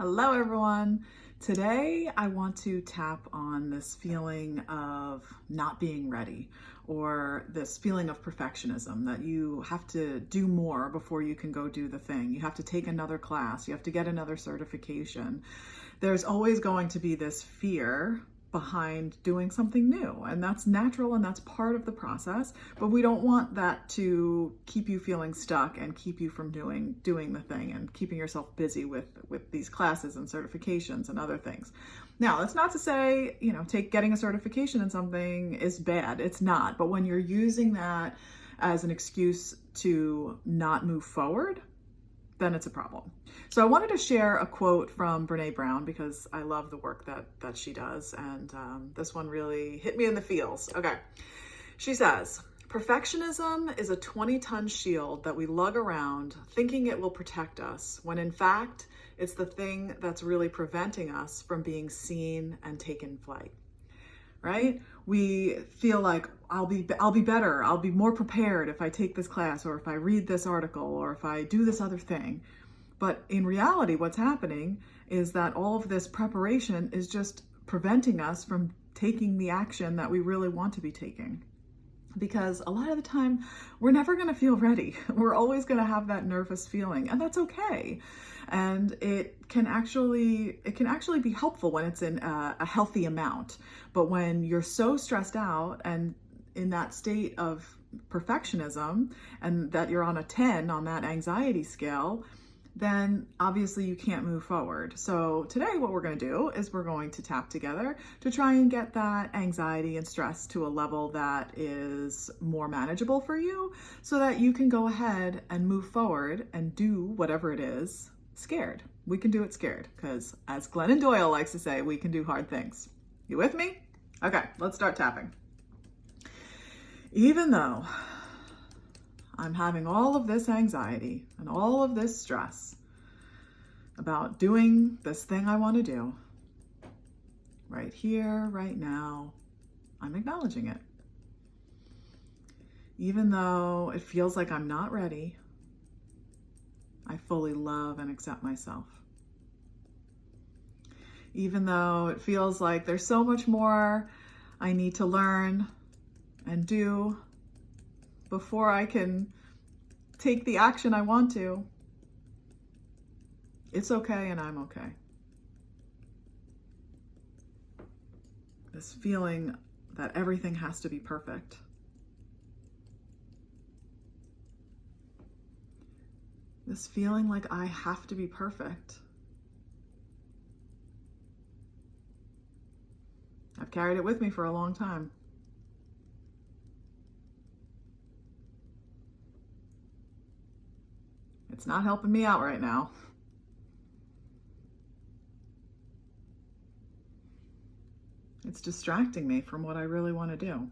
Hello, everyone. Today, I want to tap on this feeling of not being ready or this feeling of perfectionism that you have to do more before you can go do the thing. You have to take another class, you have to get another certification. There's always going to be this fear behind doing something new, and that's natural and that's part of the process, but we don't want that to keep you feeling stuck and keep you from doing the thing and keeping yourself busy with these classes and certifications and other things. Now, that's not to say, getting a certification in something is bad. It's not. But when you're using that as an excuse to not move forward, then it's a problem. So I wanted to share a quote from Brene Brown because I love the work that she does. And this one really hit me in the feels. Okay. She says, "Perfectionism is a 20-ton shield that we lug around thinking it will protect us, when in fact, it's the thing that's really preventing us from being seen and taken flight." Right? We feel like I'll be better, I'll be more prepared if I take this class or if I read this article or if I do this other thing. But in reality, what's happening is that all of this preparation is just preventing us from taking the action that we really want to be taking. Because a lot of the time, we're never going to feel ready. We're always going to have that nervous feeling, and that's okay. And it can actually be helpful when it's in a healthy amount. But when you're so stressed out and in that state of perfectionism, and that you're on a 10 on that anxiety scale, then obviously you can't move forward. So today what we're going to do is we're going to tap together to try and get that anxiety and stress to a level that is more manageable for you so that you can go ahead and move forward and do whatever it is scared. We can do it scared because, as Glennon Doyle likes to say, we can do hard things. You with me? Okay, let's start tapping. Even though I'm having all of this anxiety and all of this stress about doing this thing I want to do, right here, right now, I'm acknowledging it. Even though it feels like I'm not ready, I fully love and accept myself. Even though it feels like there's so much more I need to learn and do before I can take the action I want to, it's okay and I'm okay. This feeling that everything has to be perfect. This feeling like I have to be perfect. I've carried it with me for a long time. It's not helping me out right now. It's distracting me from what I really want to do.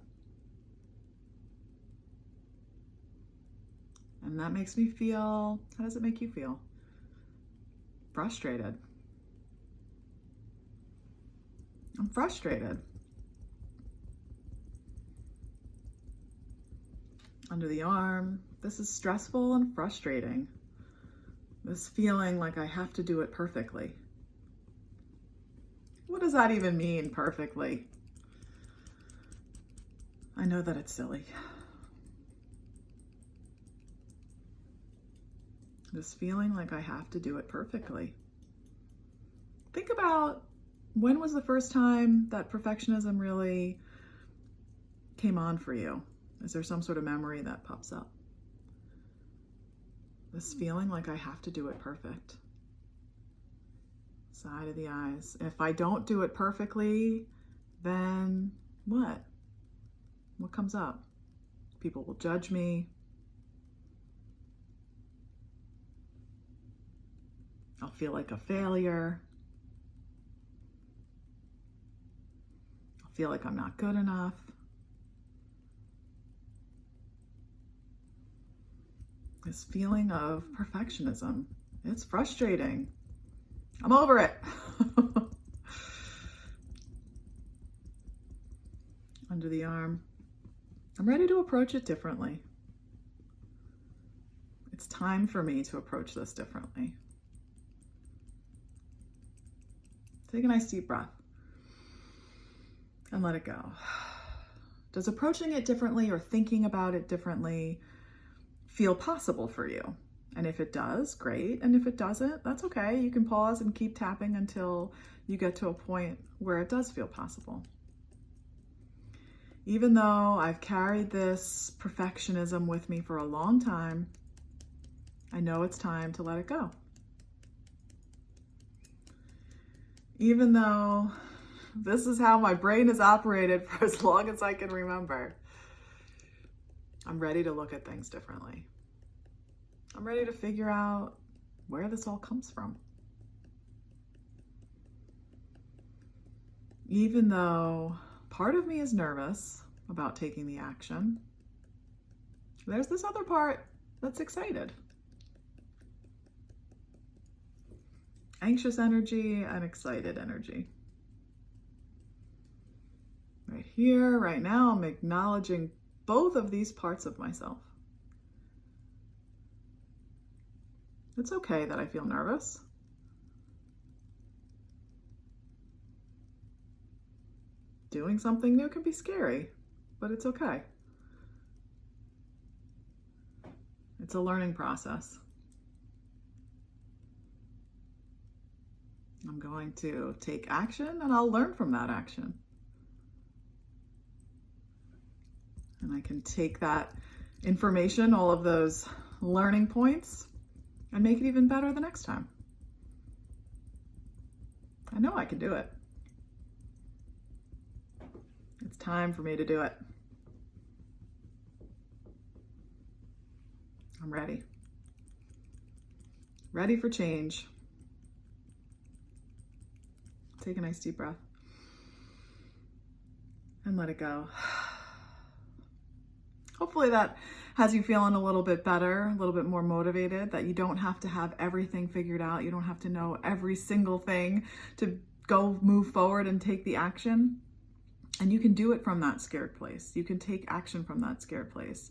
And that makes me feel, how does it make you feel? Frustrated. I'm frustrated. Under the arm, this is stressful and frustrating. This feeling like I have to do it perfectly. What does that even mean, perfectly? I know that it's silly. This feeling like I have to do it perfectly. Think about, when was the first time that perfectionism really came on for you? Is there some sort of memory that pops up? This feeling like I have to do it perfect. Side of the eyes. If I don't do it perfectly, then what? What comes up? People will judge me. I'll feel like a failure. I'll feel like I'm not good enough. This feeling of perfectionism, it's frustrating. I'm over it. Under the arm. I'm ready to approach it differently. It's time for me to approach this differently. Take a nice deep breath and let it go. Does approaching it differently or thinking about it differently feel possible for you? And if it does, great. And if it doesn't, that's okay. You can pause and keep tapping until you get to a point where it does feel possible. Even though I've carried this perfectionism with me for a long time, I know it's time to let it go. Even though this is how my brain has operated for as long as I can remember, I'm ready to look at things differently. I'm ready to figure out where this all comes from. Even though part of me is nervous about taking the action, there's this other part that's excited. Anxious energy and excited energy. Right here, right now, I'm acknowledging both of these parts of myself. It's okay that I feel nervous. Doing something new can be scary, but it's okay. It's a learning process. I'm going to take action and I'll learn from that action. And I can take that information, all of those learning points, and make it even better the next time. I know I can do it. It's time for me to do it. I'm ready. Ready for change. Take a nice deep breath and let it go. Hopefully that has you feeling a little bit better, a little bit more motivated, that you don't have to have everything figured out. You don't have to know every single thing to go move forward and take the action. And you can do it from that scared place. You can take action from that scared place.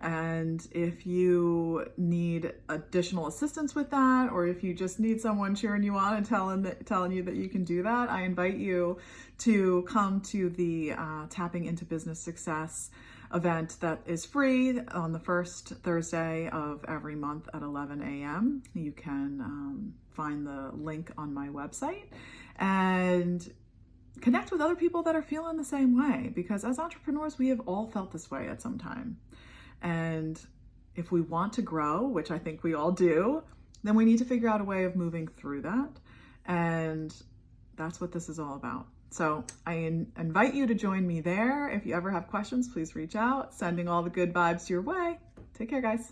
And if you need additional assistance with that, or if you just need someone cheering you on and telling you that you can do that, I invite you to come to the Tapping into Business Success event that is free on the first Thursday of every month at 11 a.m. You can find the link on my website and connect with other people that are feeling the same way, because as entrepreneurs, we have all felt this way at some time. And if we want to grow, which I think we all do, then we need to figure out a way of moving through that. And that's what this is all about. So I invite you to join me there. If you ever have questions, please reach out. Sending all the good vibes your way. Take care, guys.